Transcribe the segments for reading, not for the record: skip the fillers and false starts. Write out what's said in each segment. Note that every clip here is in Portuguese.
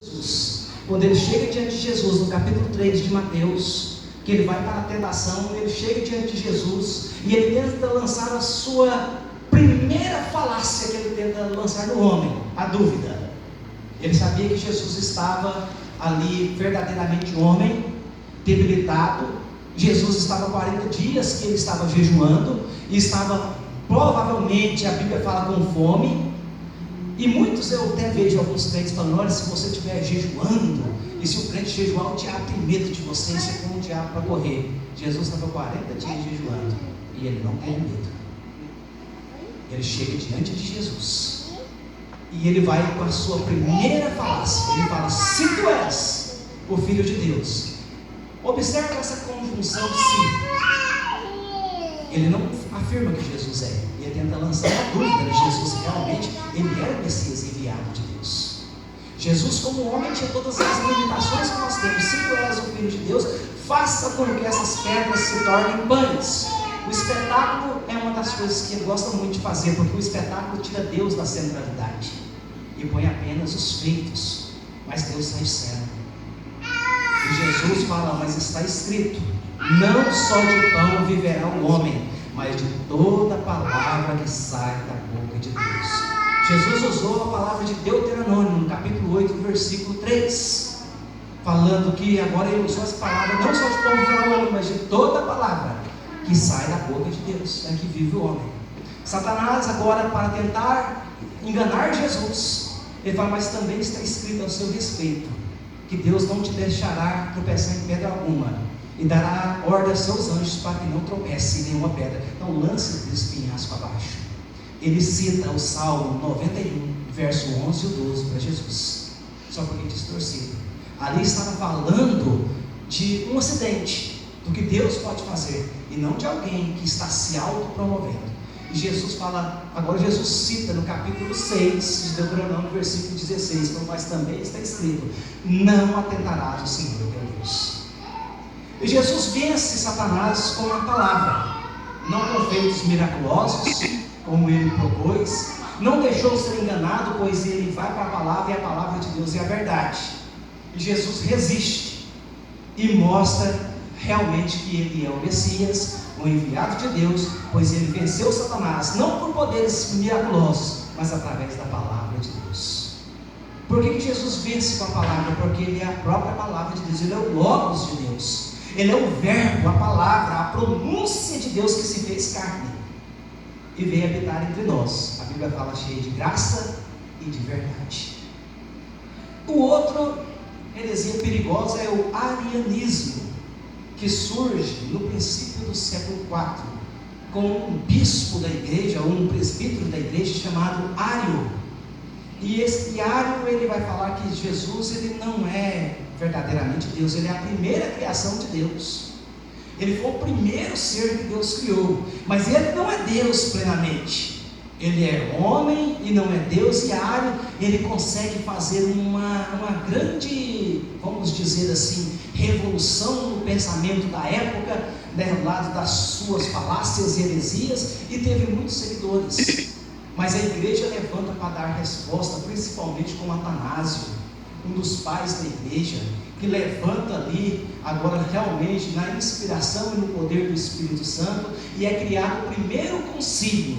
Jesus, quando ele chega diante de Jesus, no capítulo 3 de Mateus, que ele vai para a tentação, ele chega diante de Jesus e ele tenta lançar a sua primeira falácia que ele tenta lançar no homem, a dúvida. Ele sabia que Jesus estava ali verdadeiramente homem, debilitado. Jesus estava 40 dias que ele estava jejuando e estava provavelmente, a Bíblia fala, com fome. E muitos, eu até vejo alguns crentes falando: olha, se você estiver jejuando, e se o crente jejuar, o diabo tem medo de você, e você põe o diabo para correr. Jesus estava 40 dias jejuando e ele não tem medo. Ele chega diante de Jesus e ele vai com a sua primeira falácia. Ele fala: se tu és o Filho de Deus. Observe essa conjunção de si. Ele não afirma que Jesus é, ele tenta lançar a dúvida de Jesus realmente ele era o Messias enviado de Deus. Jesus, como homem, tinha todas as limitações que nós temos. Se tu és o Filho de Deus, faça com que essas pedras se tornem pães. O espetáculo é uma das coisas que ele gosta muito de fazer, porque o espetáculo tira Deus da centralidade e põe apenas os feitos, mas Deus está em cena. E Jesus fala: mas está escrito, não só de pão viverá o homem, mas de toda palavra que sai da boca de Deus. Jesus usou a palavra de Deuteronômio, no capítulo 8, versículo 3, falando que agora ele usou essa palavra, não só de pão viverá o homem, mas de toda palavra que sai da boca de Deus, é que vive o homem. Satanás agora, para tentar enganar Jesus, ele fala: mas também está escrito ao seu respeito, que Deus não te deixará tropeçar em pedra alguma, e dará ordem aos seus anjos para que não tropece em nenhuma pedra. Então lance o espinhaço abaixo. Ele cita o Salmo 91, verso 11 e 12 para Jesus, só porque distorcido. Ali estava falando de um acidente, do que Deus pode fazer, e não de alguém que está se autopromovendo. E Jesus fala, agora Jesus cita no capítulo 6 de Deuteronômio, versículo 16, mas também está escrito: não atentarás ao Senhor teu Deus. E Jesus vence Satanás com a palavra, não com feitos miraculosos, como ele propôs, não deixou ser enganado, pois ele vai para a palavra, e a palavra de Deus é a verdade. E Jesus resiste e mostra realmente que ele é o Messias, o enviado de Deus, pois ele venceu Satanás, não por poderes miraculosos, mas através da palavra de Deus. Por que Jesus vence com a palavra? Porque ele é a própria palavra de Deus, ele é o Logos de Deus, ele é o verbo, a palavra, a pronúncia de Deus que se fez carne e veio habitar entre nós. A Bíblia fala cheia de graça e de verdade. O outro heresia perigosa é o arianismo, que surge no princípio do século IV, com um bispo da igreja, ou um presbítero da igreja chamado Ário. E esse Ário, ele vai falar que Jesus, ele não é verdadeiramente Deus, ele é a primeira criação de Deus. Ele foi o primeiro ser que Deus criou, mas ele não é Deus plenamente. Ele é homem e não é Deus. E Ário, ele consegue fazer uma grande, vamos dizer assim, revolução no pensamento da época, do lado das suas falácias e heresias, e teve muitos seguidores. Mas a igreja levanta para dar resposta, principalmente com Atanásio, um dos pais da igreja, que levanta ali, agora realmente na inspiração e no poder do Espírito Santo, e é criado o primeiro concílio.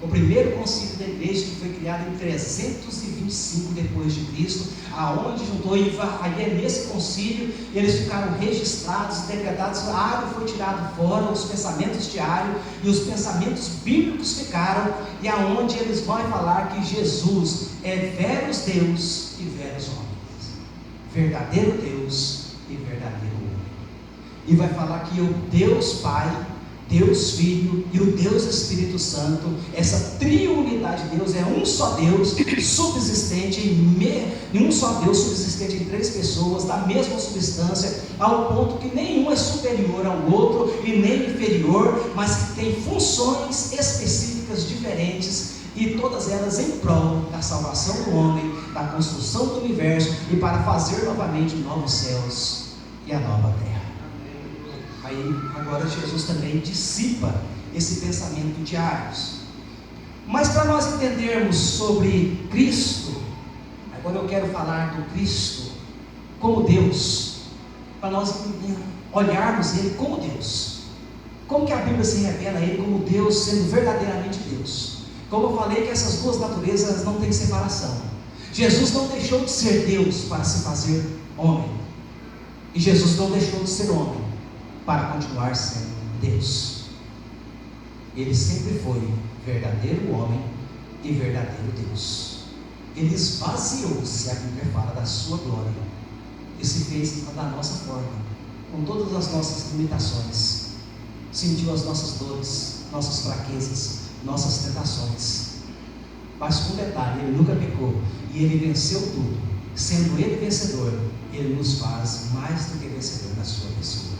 O primeiro concílio da igreja, que foi criado em 325 depois de Cristo, aonde juntou, e aí é nesse concílio, eles ficaram registrados, decretados. Ário foi tirado fora, os pensamentos de Ário e os pensamentos bíblicos ficaram, e aonde eles vão falar que Jesus é veros Deus e veros homens, verdadeiro Deus e verdadeiro homem. E vai falar que o Deus Pai, Deus Filho e o Deus Espírito Santo, essa triunidade de Deus, é um só Deus subsistente em um só Deus subsistente em três pessoas, da mesma substância, ao ponto que nenhum é superior ao outro e nem inferior, mas que tem funções específicas diferentes, e todas elas em prol da salvação do homem, da construção do universo e para fazer novamente novos céus e a nova terra. Aí agora Jesus também dissipa esse pensamento de Ários. Mas para nós entendermos sobre Cristo, quando eu quero falar do Cristo como Deus, para nós olharmos Ele como Deus. Como que a Bíblia se revela a Ele como Deus, sendo verdadeiramente Deus? Como eu falei, que essas duas naturezas não têm separação. Jesus não deixou de ser Deus para se fazer homem, e Jesus não deixou de ser homem para continuar sendo Deus. Ele sempre foi verdadeiro homem e verdadeiro Deus. Ele esvaziou-se, a Bíblia fala, da sua glória, e se fez da nossa forma, com todas as nossas limitações, sentiu as nossas dores, nossas fraquezas, nossas tentações, mas com detalhe, Ele nunca pecou, e Ele venceu tudo. Sendo Ele vencedor, Ele nos faz mais do que vencedor na sua pessoa.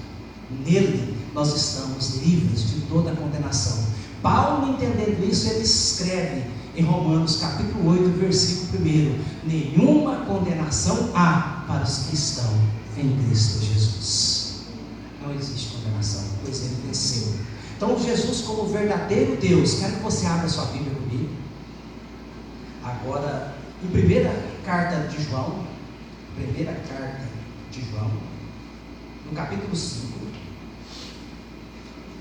Nele nós estamos livres de toda a condenação. Paulo, entendendo isso, ele escreve em Romanos capítulo 8, versículo 1: nenhuma condenação há para os que estão em Cristo Jesus. Não existe condenação, pois Ele venceu. Então Jesus, como verdadeiro Deus, quero que você abra sua Bíblia comigo agora em primeira carta de João, no capítulo 5,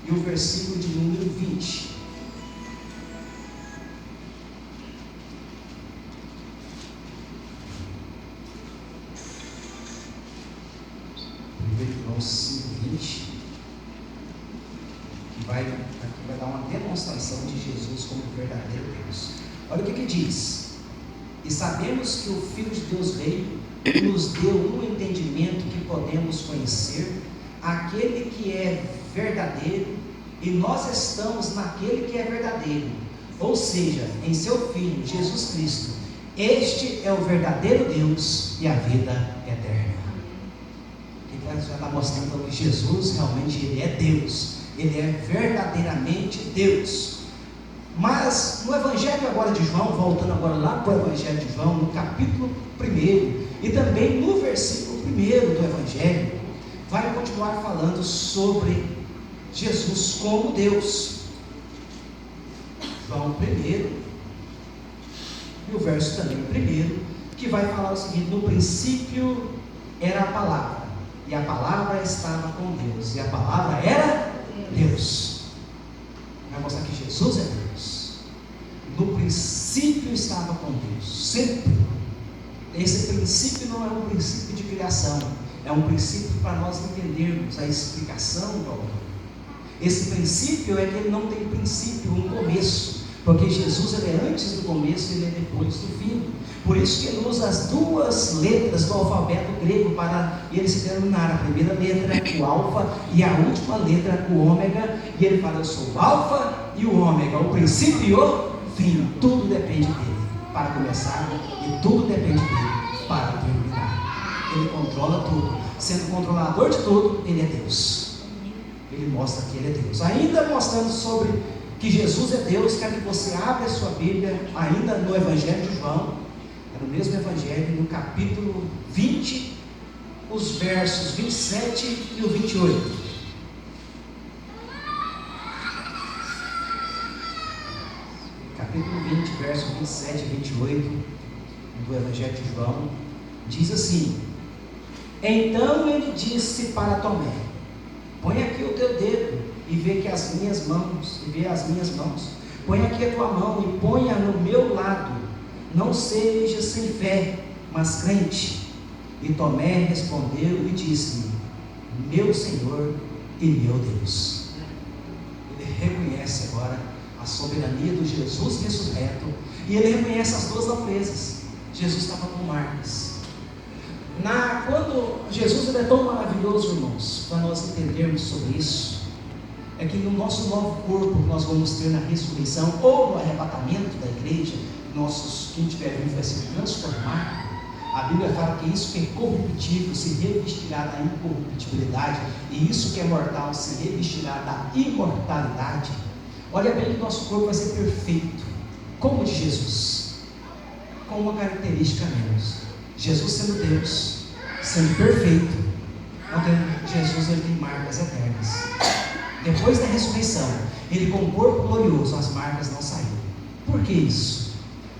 e o versículo de número 20. João 5, 20, que vai dar uma demonstração de Jesus como verdadeiro Deus. Olha o que diz: e sabemos que o Filho de Deus veio e nos deu um entendimento que podemos conhecer aquele que é verdadeiro, e nós estamos naquele que é verdadeiro, ou seja, em seu Filho, Jesus Cristo. Este é o verdadeiro Deus e a vida eterna. Então já está mostrando que Jesus realmente Ele é Deus, Ele é verdadeiramente Deus. Mas no Evangelho agora de João, voltando agora lá para o Evangelho de João, no capítulo 1 e também no versículo 1 do Evangelho, vai continuar falando sobre Jesus como Deus. João 1 e o verso também 1, que vai falar o seguinte: no princípio era a palavra, e a palavra estava com Deus, e a palavra era Deus. Vai mostrar que Jesus é Deus. No princípio estava com Deus, sempre. Esse princípio não é um princípio de criação, é um princípio para nós entendermos a explicação do autor. Esse princípio é que ele não tem princípio, um começo, porque Jesus ele é antes do começo e ele é depois do fim. Por isso que ele usa as duas letras do alfabeto grego para ele se denominar: a primeira letra, o alfa, e a última letra, o ômega. E ele fala: eu sou o alfa e o ômega, o princípio e o fim. Tudo depende dele para começar, e tudo depende dele para terminar. Ele controla tudo. Sendo controlador de tudo, ele é Deus. Ele mostra que ele é Deus. Ainda mostrando sobre que Jesus é Deus, quero que você abra a sua Bíblia ainda no Evangelho de João, no mesmo Evangelho, no capítulo 20, os versos 27 e o 28. Capítulo 20, versos 27 e 28 do Evangelho de João, diz assim: então ele disse para Tomé: põe aqui o teu dedo e vê as minhas mãos, põe aqui a tua mão e ponha no meu lado. Não seja sem fé, mas crente. E Tomé respondeu e disse: meu Senhor e meu Deus. Ele reconhece agora a soberania do Jesus ressurreto, e ele reconhece as duas naturezas. Jesus estava com marcas. Quando Jesus ele é tão maravilhoso, irmãos, para nós entendermos sobre isso, é que no nosso novo corpo que nós vamos ter na ressurreição ou no arrebatamento da igreja, quem tiver vivo vai se transformar. A Bíblia fala que isso que é corruptível se revestirá da incorruptibilidade, e isso que é mortal se revestirá da imortalidade. Olha bem que nosso corpo vai ser perfeito, como o de Jesus, com uma característica menos: Jesus sendo Deus, sendo perfeito. Jesus ele tem marcas eternas. Depois da ressurreição, ele com o corpo glorioso, as marcas não saíram. Por que isso?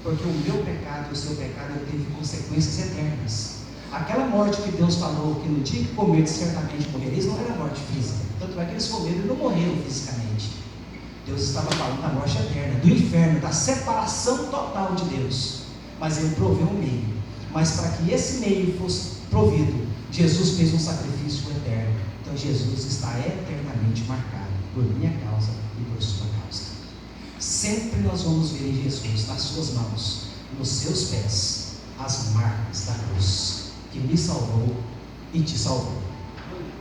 Porque o meu pecado e o seu pecado teve consequências eternas. Aquela morte que Deus falou que no dia que comer certamente morrereis, não era morte física. Tanto é que eles comeram e não morreram fisicamente. Deus estava falando da morte eterna, do inferno, da separação total de Deus. Mas Ele proveu um meio. Mas para que esse meio fosse provido, Jesus fez um sacrifício eterno. Então Jesus está eternamente marcado por minha causa e por sua causa. Sempre nós vamos ver em Jesus, nas suas mãos, nos seus pés, as marcas da cruz, que me salvou e te salvou.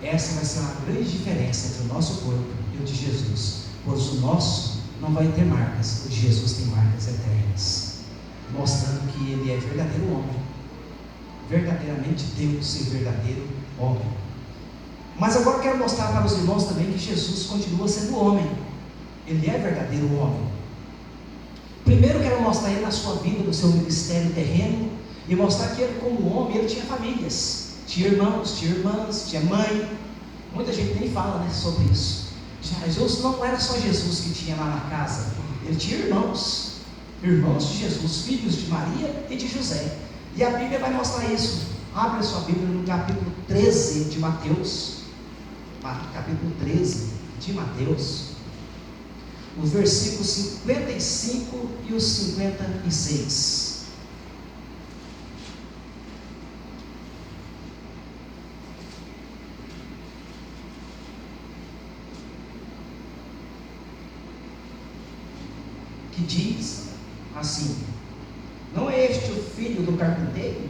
Essa vai ser uma grande diferença entre o nosso corpo e o de Jesus, pois o nosso não vai ter marcas, o de Jesus tem marcas eternas, mostrando que Ele é verdadeiro homem, verdadeiramente Deus e verdadeiro homem. Mas agora eu quero mostrar para os irmãos também que Jesus continua sendo homem. Ele é verdadeiro homem. Primeiro eu quero mostrar Ele na sua vida, no seu ministério terreno, e mostrar que Ele como homem, Ele tinha famílias, tinha irmãos, tinha irmãs, tinha mãe. Muita gente nem fala, né, sobre isso. Jesus não era só Jesus que tinha lá na casa, Ele tinha irmãos de Jesus, filhos de Maria e de José. E a Bíblia vai mostrar isso. Abre a sua Bíblia no capítulo 13 de Mateus. Capítulo 13 de Mateus, os versículos 55 e os 56. Que diz assim: não é este o filho do carpinteiro?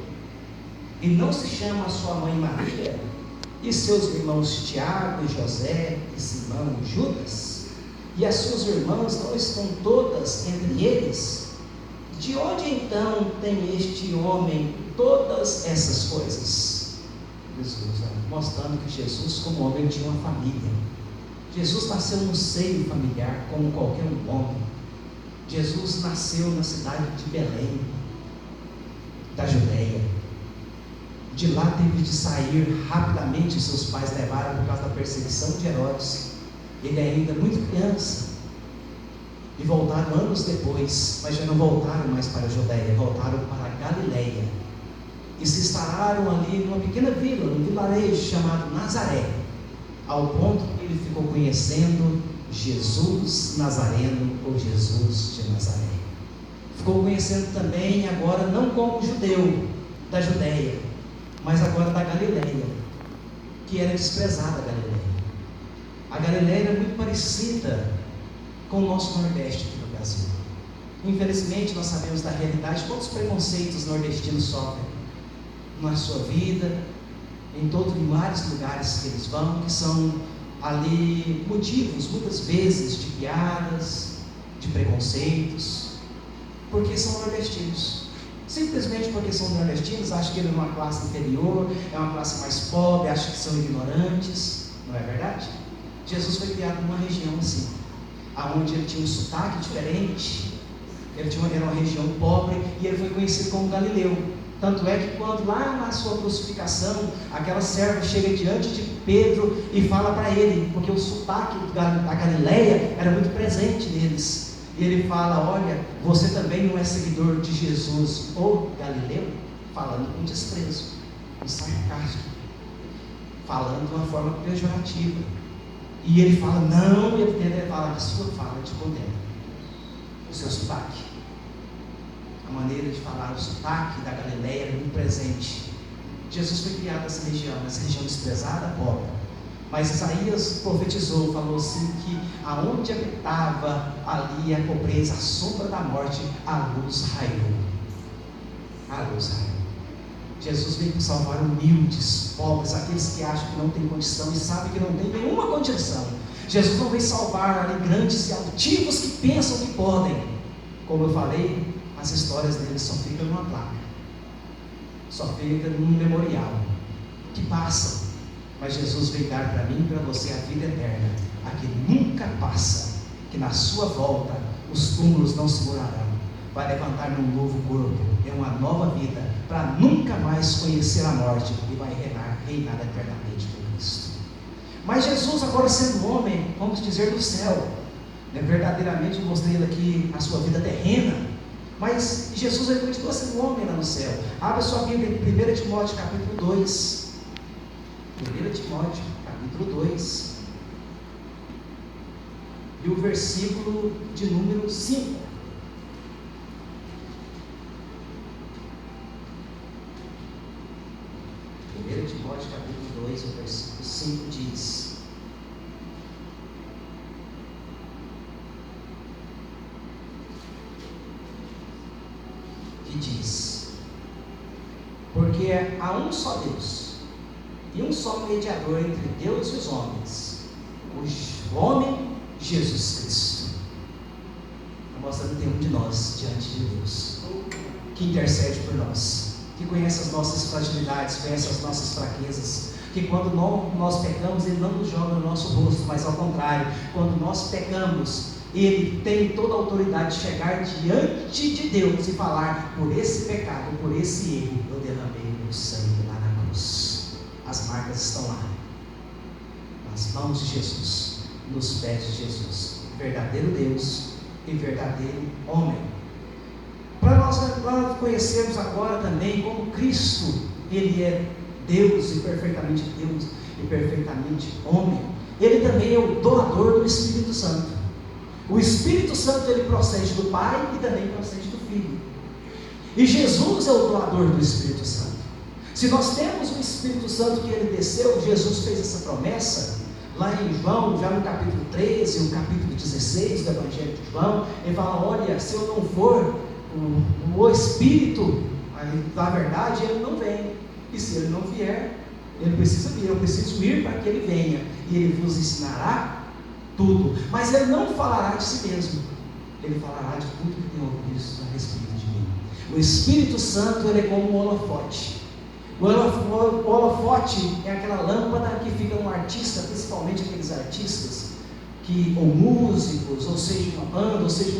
E não se chama a sua mãe Maria? E seus irmãos Tiago, José e Simão e Judas? E as suas irmãs não estão todas entre eles? De onde então tem este homem todas essas coisas? Jesus, mostrando que Jesus como homem tinha uma família. Jesus nasceu no seio familiar como qualquer um homem. Jesus nasceu na cidade de Belém, da Judeia. De lá teve de sair rapidamente, seus pais levaram por causa da perseguição de Herodes. Ele ainda muito criança. E voltaram anos depois, mas já não voltaram mais para a Judeia, voltaram para a Galileia. E se instalaram ali numa pequena vila, num vilarejo chamado Nazaré, ao ponto que ele ficou conhecendo Jesus Nazareno, ou Jesus de Nazaré. Ficou conhecendo também agora não como judeu da Judeia, mas agora da Galileia, que era desprezada a Galileia. A Galileia era muito parecida com o nosso Nordeste aqui no Brasil. Infelizmente nós sabemos da realidade, quantos preconceitos nordestinos sofrem na sua vida, em todos os vários lugares que eles vão, que são ali motivos, muitas vezes, de piadas, de preconceitos, porque são nordestinos. Simplesmente porque são nordestinos, acham que ele é uma classe inferior, é uma classe mais pobre, acham que são ignorantes. Não é verdade? Jesus foi criado numa região assim, onde ele tinha um sotaque diferente, era uma região pobre, e ele foi conhecido como Galileu. Tanto é que quando lá na sua crucificação, aquela serva chega diante de Pedro e fala para ele, porque o sotaque da Galileia era muito presente neles. E ele fala: olha, você também não é seguidor de Jesus, ou Galileu? Falando com desprezo, com sarcasmo, falando de uma forma pejorativa. E ele fala: não, e ele fala: a sua fala te condena, o seu sotaque, a maneira de falar, o sotaque da Galileia era muito presente. Jesus foi criado nessa região desprezada, pobre. Mas Isaías profetizou, falou assim, que aonde habitava ali a pobreza, a sombra da morte, a luz raiou. A luz raiou. Jesus veio para salvar humildes, pobres, aqueles que acham que não têm condição e sabem que não tem nenhuma condição. Jesus não veio salvar ali grandes e altivos que pensam que podem. Como eu falei, as histórias deles só ficam numa placa, só ficam num memorial, que passam. Mas Jesus veio dar para mim e para você a vida eterna, a que nunca passa, que na sua volta os túmulos não segurarão, vai levantar num novo corpo, é uma nova vida, para nunca mais conhecer a morte, e vai reinar eternamente com Cristo. Mas Jesus, agora sendo homem, vamos dizer do céu, verdadeiramente eu mostrei aqui a sua vida terrena, Mas Jesus ele continua sendo homem lá no céu. Abra sua Bíblia em 1 Timóteo capítulo 2. 1 Timóteo capítulo 2. E o versículo de número 5. 1 Timóteo capítulo 2, o versículo 5 diz: porque há um só Deus e um só mediador entre Deus e os homens, o homem Jesus Cristo. Está mostrando que tem um de nós diante de Deus, que intercede por nós, que conhece as nossas fragilidades, conhece as nossas fraquezas, que quando nós pecamos, Ele não nos joga no nosso rosto, mas ao contrário, quando nós pecamos, Ele tem toda a autoridade de chegar diante de Deus e falar: por esse pecado, por esse erro, eu derramei meu sangue lá na cruz. As marcas estão lá, nas mãos de Jesus, nos pés de Jesus, verdadeiro Deus e verdadeiro homem. Para nós conhecermos agora também como Cristo, Ele é Deus e perfeitamente homem, Ele também é o doador do Espírito Santo. O Espírito Santo ele procede do Pai e também procede do Filho. E Jesus é o doador do Espírito Santo. Se nós temos o Espírito Santo que ele desceu, Jesus fez essa promessa lá em João, já no capítulo 13, no capítulo 16 do Evangelho de João. Ele fala: olha, se eu não for o Espírito, na verdade ele não vem. E se ele não vier, ele precisa vir, eu preciso ir para que ele venha. E ele vos ensinará tudo, mas ele não falará de si mesmo, ele falará de tudo que tem ouvido a respeito de mim. O Espírito Santo ele é como um holofote. O holofote é aquela lâmpada que fica no artista, principalmente aqueles artistas ou músicos, ou seja uma banda, ou seja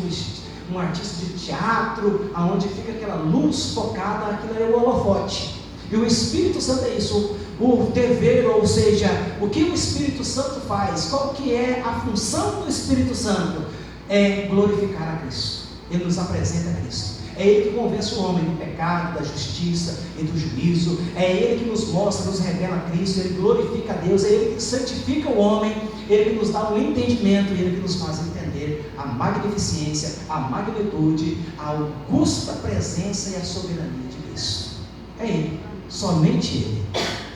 um artista de teatro, aonde fica aquela luz focada, aquilo é o holofote. E o Espírito Santo é isso, o dever, ou seja, o que o Espírito Santo faz, qual que é a função do Espírito Santo? É glorificar a Cristo. Ele nos apresenta a Cristo. É Ele que convence o homem do pecado, da justiça e do juízo. É Ele que nos mostra, nos revela a Cristo. Ele glorifica a Deus. É Ele que santifica o homem. Ele que nos dá um entendimento. Ele que nos faz entender a magnificência, a magnitude, a augusta presença e a soberania de Cristo. É Ele, somente Ele.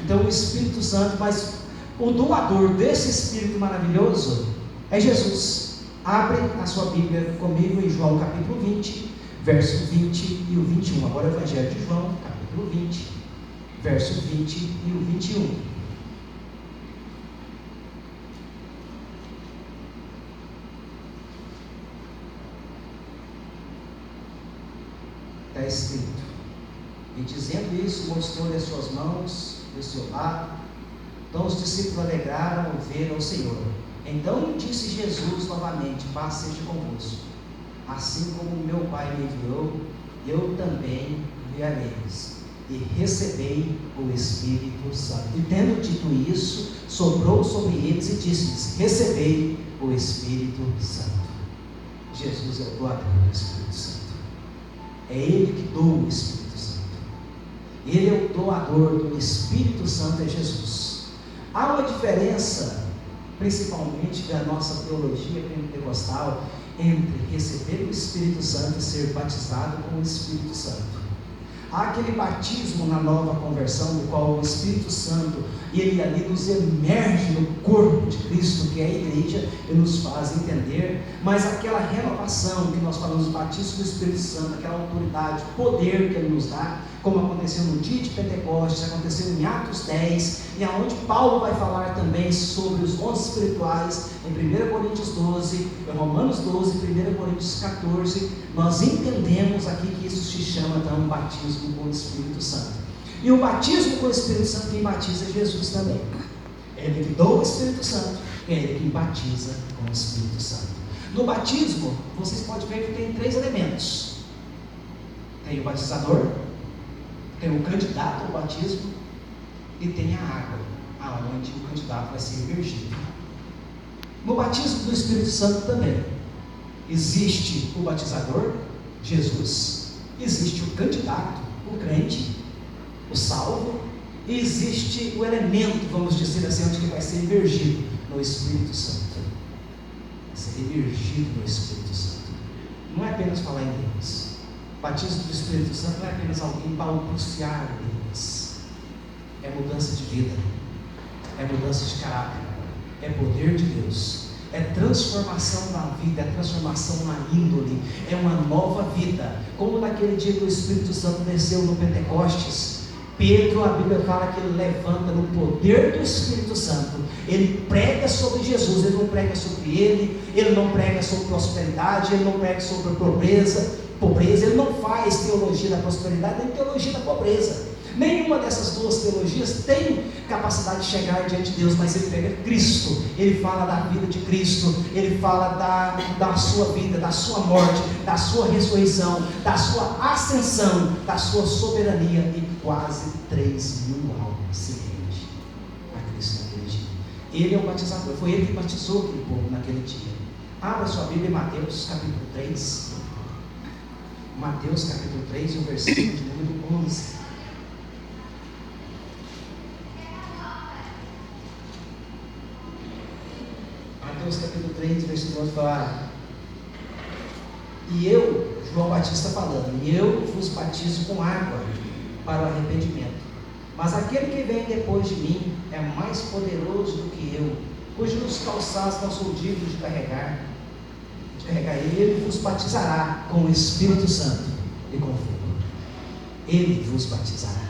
Então o Espírito Santo, mas o doador desse Espírito maravilhoso é Jesus. Abre a sua Bíblia comigo em João capítulo 20, verso 20 e o 21. Agora o Evangelho de João, capítulo 20, verso 20 e o 21. Está escrito: e dizendo isso, mostrou-lhe as suas mãos e o seu lado. Então os discípulos alegraram ao ver ao Senhor. Então disse Jesus novamente: paz seja convosco. Assim como meu Pai me enviou, eu também enviareis. E recebei o Espírito Santo. E tendo dito isso, soprou sobre eles e disse-lhes: recebei o Espírito Santo. Jesus é o doador do Espírito Santo. É Ele que doa o Espírito Santo. Ele é o doador do Espírito Santo, é Jesus. Há uma diferença, principalmente da nossa teologia pentecostal, entre receber o Espírito Santo e ser batizado com o Espírito Santo. Há aquele batismo na nova conversão, no qual o Espírito Santo, ele ali nos emerge no corpo de Cristo, que é a igreja, e nos faz entender, mas aquela renovação que nós falamos, o batismo do Espírito Santo, aquela autoridade, poder que ele nos dá, como aconteceu no dia de Pentecostes, aconteceu em Atos 10, e aonde Paulo vai falar também sobre os dons espirituais, em 1 Coríntios 12, em Romanos 12, 1 Coríntios 14, nós entendemos aqui que isso se chama então batismo com o Espírito Santo. E o batismo com o Espírito Santo, quem batiza é Jesus também. É Ele que doa o Espírito Santo, é Ele que batiza com o Espírito Santo. No batismo, vocês podem ver que tem 3 elementos. Tem o batizador, tem o candidato ao batismo e tem a água, aonde o candidato vai ser imergido. No batismo do Espírito Santo também existe o batizador, Jesus, existe o candidato, o crente, o salvo, e existe o elemento, vamos dizer assim, onde que vai ser emergido no Espírito Santo. Vai ser emergido no Espírito Santo. Não é apenas falar em línguas. O batismo do Espírito Santo não é apenas alguém balbuciar línguas. É mudança de vida, é mudança de caráter, é poder de Deus, é transformação na vida, é transformação na índole, é uma nova vida. Como naquele dia que o Espírito Santo desceu no Pentecostes, Pedro, a Bíblia fala que ele levanta no poder do Espírito Santo, ele prega sobre Jesus, ele não prega sobre ele não prega sobre prosperidade, ele não prega sobre pobreza, ele não faz teologia da prosperidade, nem teologia da pobreza. Nenhuma dessas duas teologias tem capacidade de chegar diante de Deus, mas ele pega Cristo, ele fala da vida de Cristo, ele fala da sua vida, da sua morte, da sua ressurreição, da sua ascensão, da sua soberania, e quase 3.000 almas se rendem a Cristo naquele dia. Ele é o batizador, foi ele que batizou aquele povo naquele dia. Abra sua Bíblia em Mateus capítulo 3, Mateus capítulo 3 e o versículo de número 11. Mateus capítulo 3, versículo 11 fala: e eu, João Batista falando, e eu vos batizo com água para o arrependimento, mas aquele que vem depois de mim é mais poderoso do que eu, cujos calçados não sou digno de carregar ele vos batizará com o Espírito Santo e com fogo. Ele vos batizará.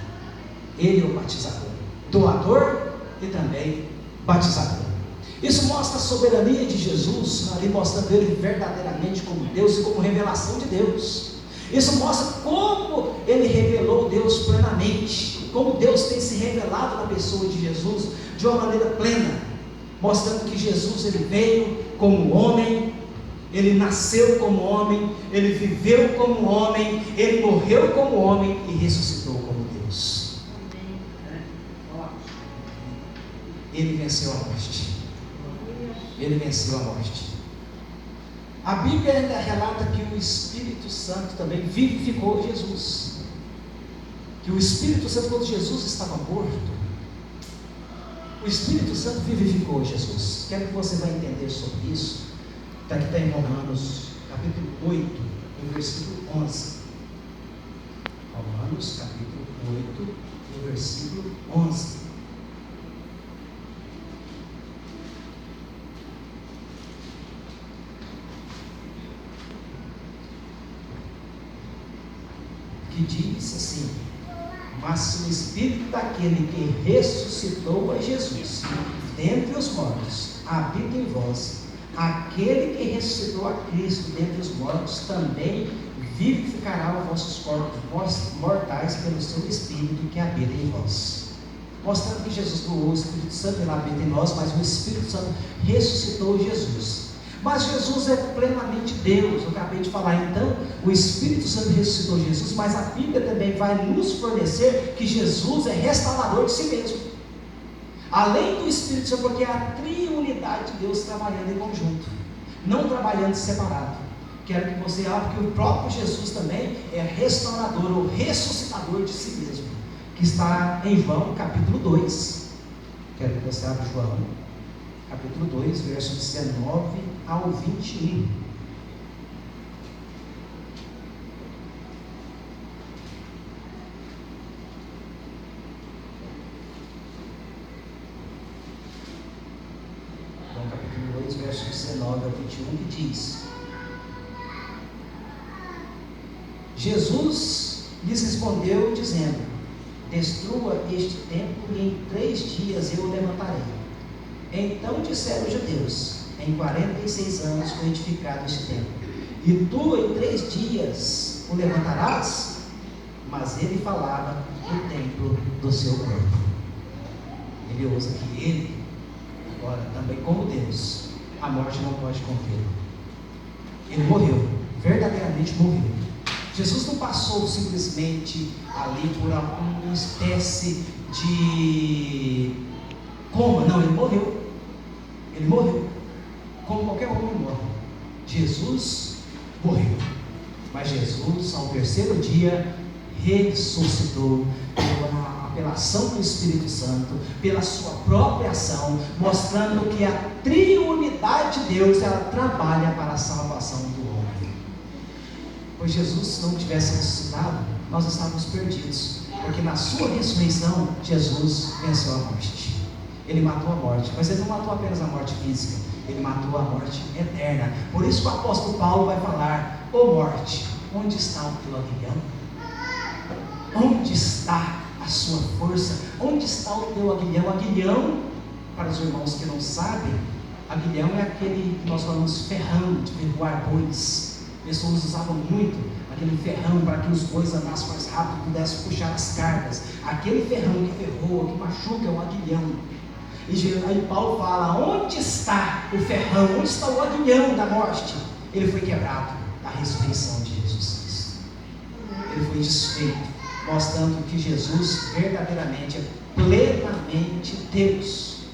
Ele é o batizador, doador e também batizador. Isso mostra a soberania de Jesus, ali mostrando ele verdadeiramente como Deus e como revelação de Deus. Isso mostra como ele revelou Deus plenamente, como Deus tem se revelado na pessoa de Jesus de uma maneira plena, mostrando que Jesus ele veio como homem, ele nasceu como homem, ele viveu como homem, ele morreu como homem e ressuscitou como Deus. Ele venceu a morte. Ele venceu a morte. A Bíblia ainda relata que o Espírito Santo também vivificou Jesus. Que o Espírito Santo, quando Jesus estava morto, o Espírito Santo vivificou Jesus. Quero que você vai entender sobre isso. Está aqui, está em Romanos capítulo 8, no versículo 11. Romanos capítulo 8, no versículo 11. Que diz assim: mas se o Espírito daquele que ressuscitou a Jesus dentre os mortos habita em vós, aquele que ressuscitou a Cristo dentre os mortos também vivificará os vossos corpos mortais pelo seu Espírito que habita em vós. Mostrando que Jesus doou o Espírito Santo, ele habita em nós, mas o Espírito Santo ressuscitou Jesus. Mas Jesus é plenamente Deus, eu acabei de falar. Então, o Espírito Santo ressuscitou Jesus, mas a Bíblia também vai nos fornecer que Jesus é restaurador de si mesmo. Além do Espírito Santo, porque é a triunidade de Deus trabalhando em conjunto, não trabalhando separado. Quero que você abra que o próprio Jesus também é restaurador ou ressuscitador de si mesmo, que está em João capítulo 2. Quero que você abra João capítulo 2, versos 19 ao 21. João capítulo 2, versos 19 ao 21, que diz: Jesus lhes respondeu dizendo: destrua este templo e em 3 dias eu o levantarei. Então disseram os judeus: em 46 anos foi edificado este templo, e tu em 3 dias o levantarás? Mas ele falava do templo do seu corpo. Ele ousa que ele, agora também como Deus, a morte não pode contê-lo. Ele morreu, verdadeiramente morreu. Jesus não passou simplesmente ali por alguma espécie de coma, não, ele morreu. Ele morreu, como qualquer homem morre. Jesus morreu. Mas Jesus, ao terceiro dia, ressuscitou pela apelação do Espírito Santo, pela sua própria ação, mostrando que a triunidade de Deus, ela trabalha para a salvação do homem. Pois Jesus, se não tivesse ressuscitado, nós estávamos perdidos, porque na sua ressurreição, Jesus venceu a morte. Ele matou a morte, mas ele não matou apenas a morte física, ele matou a morte eterna. Por isso que o apóstolo Paulo vai falar: ô morte, onde está o teu aguilhão? Onde está a sua força? Onde está o teu aguilhão? Aguilhão, para os irmãos que não sabem, aguilhão é aquele que nós falamos ferrão, de ferroar bois. Pessoas usavam muito aquele ferrão para que os bois andassem mais rápido e pudessem puxar as cargas. Aquele ferrão que ferroa, que machuca, é o aguilhão. E aí Paulo fala: onde está o ferrão? Onde está o aguilhão da morte? Ele foi quebrado na ressurreição de Jesus Cristo. Ele foi desfeito, mostrando que Jesus verdadeiramente é plenamente Deus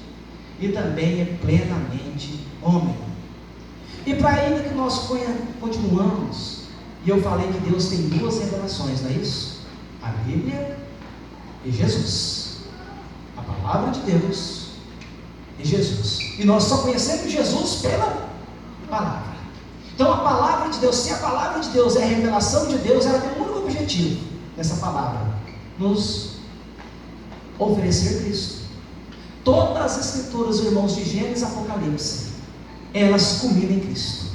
e também é plenamente homem. E para ainda que nós continuamos, e eu falei que Deus tem duas revelações, não é isso? A Bíblia e Jesus. A palavra de Deus e Jesus. E nós só conhecemos Jesus pela palavra. Então a palavra de Deus, se a palavra de Deus é a revelação de Deus, ela tem um único objetivo nessa palavra: nos oferecer Cristo. Todas as escrituras, irmãos, de Gênesis e Apocalipse, elas culminam em Cristo.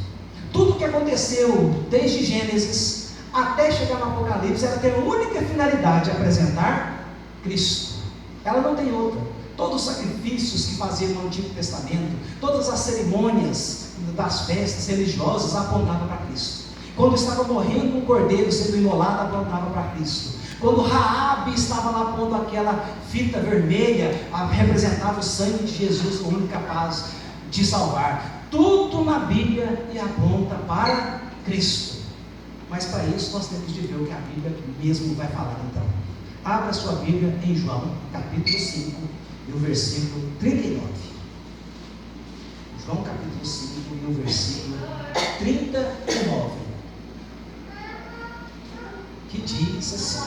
Tudo que aconteceu desde Gênesis até chegar no Apocalipse, ela tem a única finalidade: apresentar Cristo. Ela não tem outra. Todos os sacrifícios que faziam no Antigo Testamento, todas as cerimônias das festas religiosas apontavam para Cristo. Quando estava morrendo um cordeiro sendo imolado, apontava para Cristo. Quando Raabe estava lá pondo aquela fita vermelha, representava o sangue de Jesus, o único capaz de salvar. Tudo na Bíblia aponta para Cristo. Mas para isso nós temos de ver o que a Bíblia mesmo vai falar. Então, abra sua Bíblia em João, capítulo 5, e o versículo 39. João capítulo 5 e o versículo 39. Que diz assim: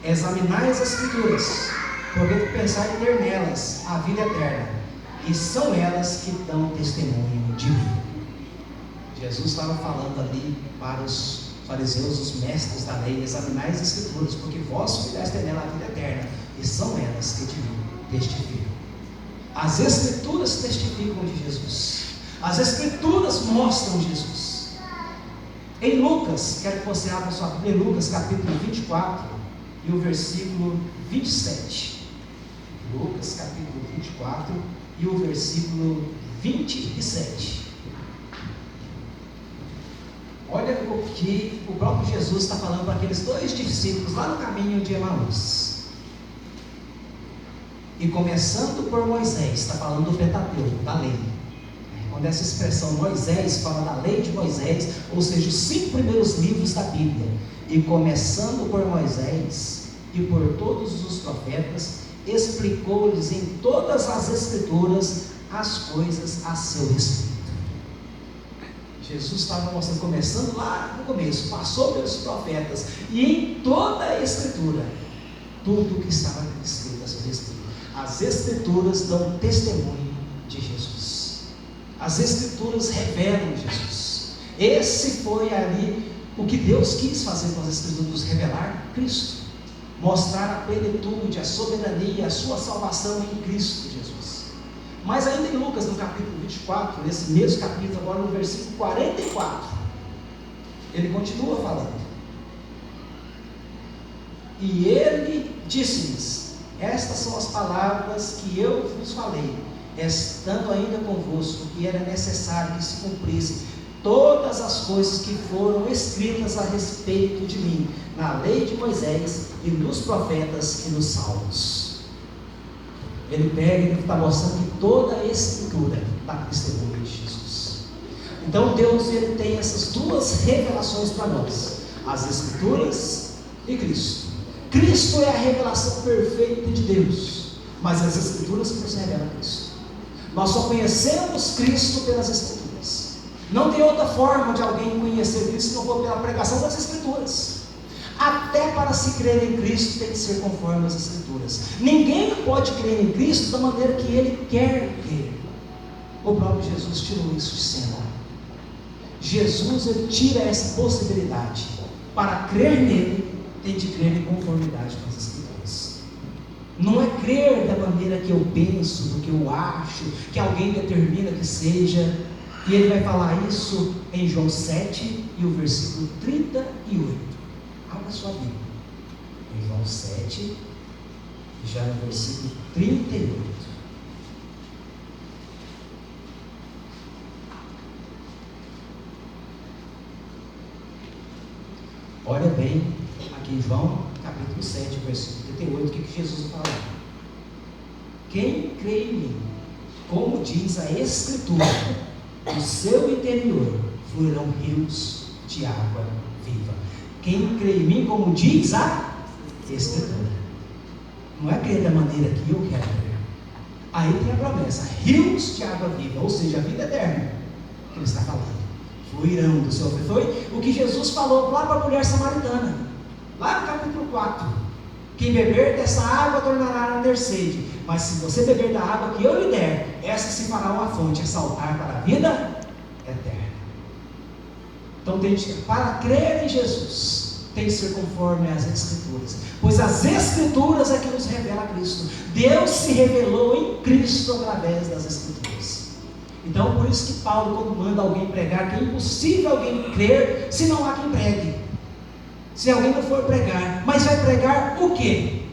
examinai as Escrituras, porque pensai em ter nelas a vida eterna, e são elas que dão testemunho de mim. Jesus estava falando ali para os fariseus, os mestres da lei: examinai as Escrituras, porque vós pudeste ter nela a vida eterna, e são elas que de mim testificam. As Escrituras testificam de Jesus. As Escrituras mostram Jesus. Em Lucas, quero que você abra sua Bíblia, em Lucas capítulo 24 e o versículo 27. Lucas capítulo 24 e o versículo 27. Olha o que o próprio Jesus está falando para aqueles dois discípulos lá no caminho de Emaús. E começando por Moisés, está falando do Pentateuco, da lei. Quando essa expressão Moisés fala da lei de Moisés, ou seja, os 5 primeiros livros da Bíblia. E começando por Moisés e por todos os profetas, explicou-lhes em todas as Escrituras as coisas a seu respeito. Jesus estava mostrando, começando lá no começo, passou pelos profetas, e em toda a Escritura, tudo que estava escrito a seu respeito. As Escrituras dão testemunho de Jesus. As Escrituras revelam Jesus. Esse foi ali o que Deus quis fazer com as Escrituras: nos revelar Cristo, mostrar a plenitude, a soberania, a sua salvação em Cristo Jesus. Mas ainda em Lucas, no capítulo 24, nesse mesmo capítulo, agora no versículo 44, ele continua falando: e ele disse-lhes: estas são as palavras que eu vos falei, estando ainda convosco, que era necessário que se cumprisse todas as coisas que foram escritas a respeito de mim, na lei de Moisés e nos profetas e nos salmos. Ele pega e está mostrando que toda a Escritura dá testemunho de Jesus. Então Deus, ele tem essas duas revelações para nós: as Escrituras e Cristo. Cristo é a revelação perfeita de Deus, mas as Escrituras que nos revelam Cristo. Nós só conhecemos Cristo pelas Escrituras. Não tem outra forma de alguém conhecer Cristo se não for pela pregação das Escrituras. Até para se crer em Cristo tem que ser conforme as Escrituras. Ninguém pode crer em Cristo da maneira que ele quer crer. O próprio Jesus tirou isso de cena. Jesus, ele tira essa possibilidade. Para crer nele, tem de crer em conformidade com as Escrituras. Não é crer da maneira que eu penso, do que eu acho, que alguém determina que seja. E ele vai falar isso em João 7 e o versículo 38. Abra sua Bíblia. Em João 7, já no versículo 38. Olha bem, aqui em João, capítulo 7, versículo 38, o que Jesus fala? Quem crê em mim, como diz a Escritura, do seu interior fluirão rios de água viva. Quem crê em mim, como diz a Escritura. Não é crer da maneira que eu quero crer. Aí tem a promessa, rios de água viva, ou seja, a vida eterna, que ele está falando. Fluirão do seu. Foi o que Jesus falou lá para a mulher samaritana, lá no capítulo 4. Quem beber dessa água tornará a ter sede, mas se você beber da água que eu lhe der, essa se fará uma fonte a saltar para a vida eterna. Então, para crer em Jesus, tem que ser conforme as Escrituras, pois as Escrituras é que nos revela Cristo. Deus se revelou em Cristo através das Escrituras. Então, por isso que Paulo, quando manda alguém pregar, que é impossível alguém crer se não há quem pregue. Se alguém não for pregar, mas vai pregar o quê?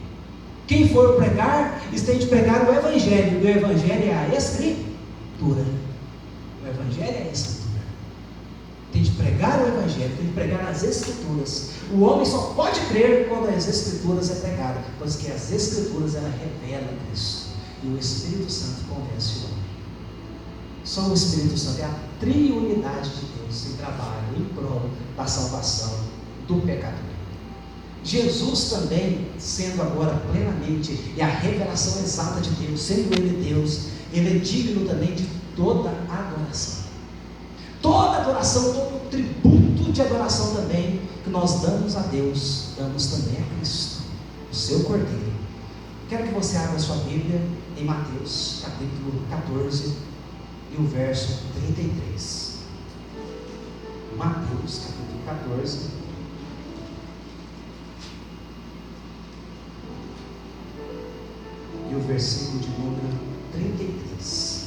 Quem for pregar, tem de pregar o Evangelho. E o Evangelho é a Escritura. O Evangelho é a Escritura. Tem de pregar o Evangelho, tem de pregar as Escrituras. O homem só pode crer quando as Escrituras é pregada, pois que as Escrituras ela revela Cristo. E o Espírito Santo convence o homem. Só o Espírito Santo é a triunidade de Deus em trabalho, em prol da salvação do pecador. Jesus também, sendo agora plenamente e a revelação exata de Deus, sendo Ele Deus, Ele é digno também de toda adoração. Toda adoração, todo tributo de adoração também que nós damos a Deus, damos também a Cristo, o seu Cordeiro. Quero que você abra a sua Bíblia em Mateus, capítulo 14 e o verso 33. Mateus, capítulo 14. E o versículo de número 33.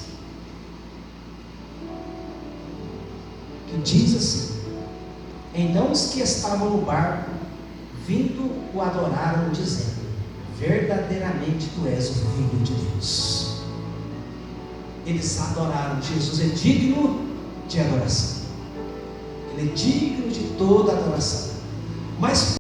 Que diz assim: então os que estavam no barco, vindo, o adoraram, dizendo: verdadeiramente tu és o Filho de Deus. Eles adoraram. Jesus é digno de adoração. Ele é digno de toda adoração. Mas